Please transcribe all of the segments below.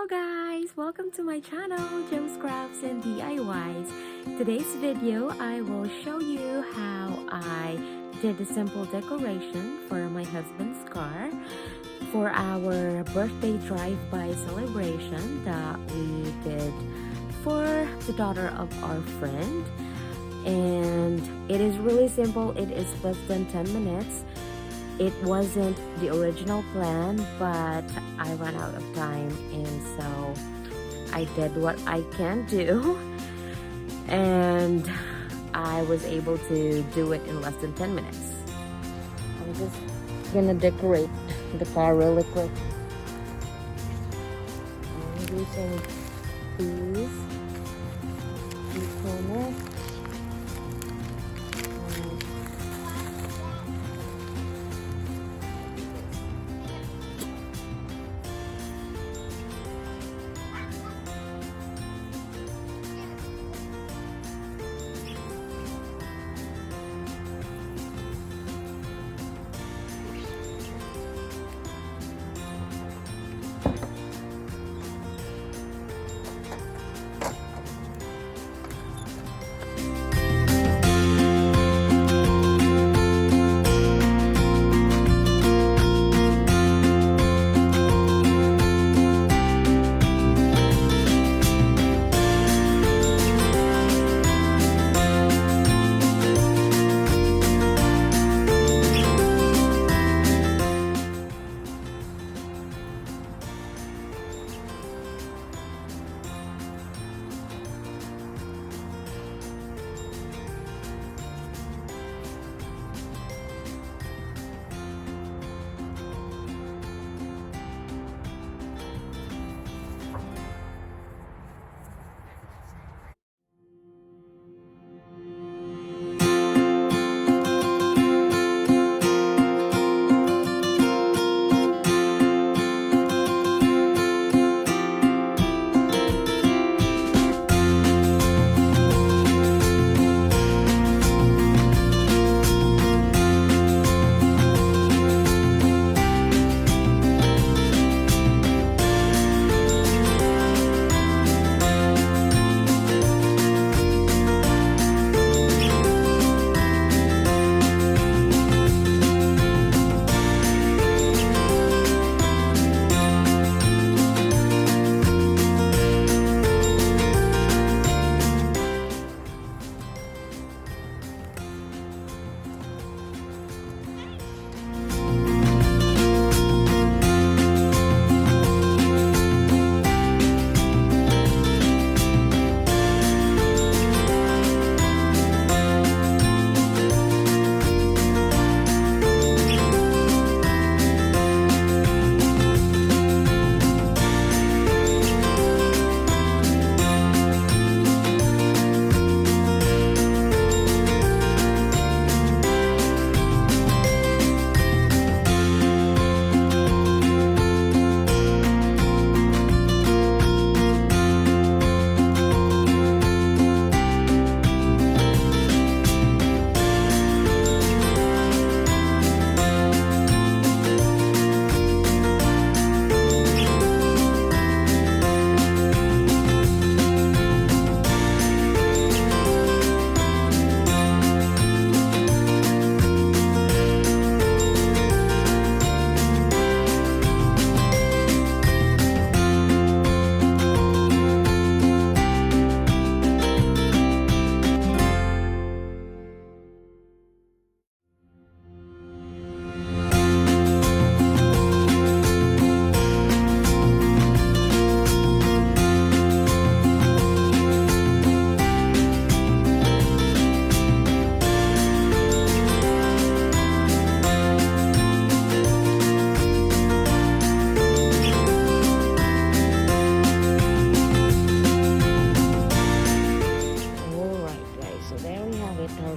Hello guys! Welcome to my channel, Jo'sCrafts&DIYs. Today's video, I will show you how I did a simple decoration for my husband's car for our birthday drive-by celebration that we did for the daughter of our friend. And it is really simple. It is less than 10 minutes. It wasn't the original plan, but I ran out of time, and so I did what I can do, and I was able to do it in less than 10 minutes. I'm just gonna decorate the car really quick. I'm using these corners.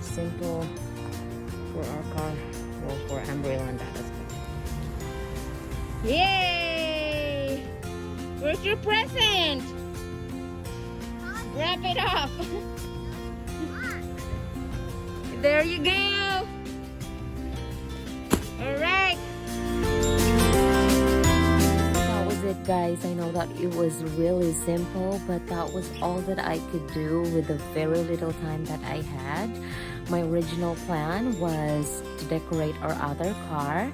Simple for our car, well, for umbrella and that as well. Yay! Where's your present? Wrap it up. There you go. All right. How was it Guys, I know that it was really simple, but that was all that I could do with the very little time that I had. My original plan was to decorate our other car,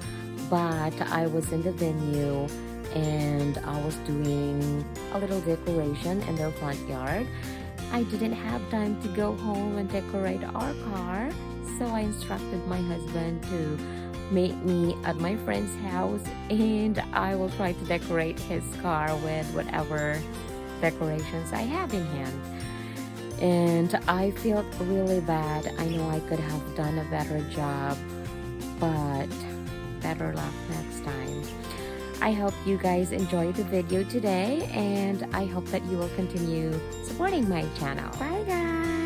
but I was in the venue and I was doing a little decoration in their front yard. I didn't have time to go home and decorate our car, so I instructed my husband to meet me at my friend's house, and I will try to decorate his car with whatever decorations I have in hand. And I felt really bad. I know I could have done a better job, but better luck next time. I hope you guys enjoyed the video today, and I hope that you will continue supporting my channel. Bye guys!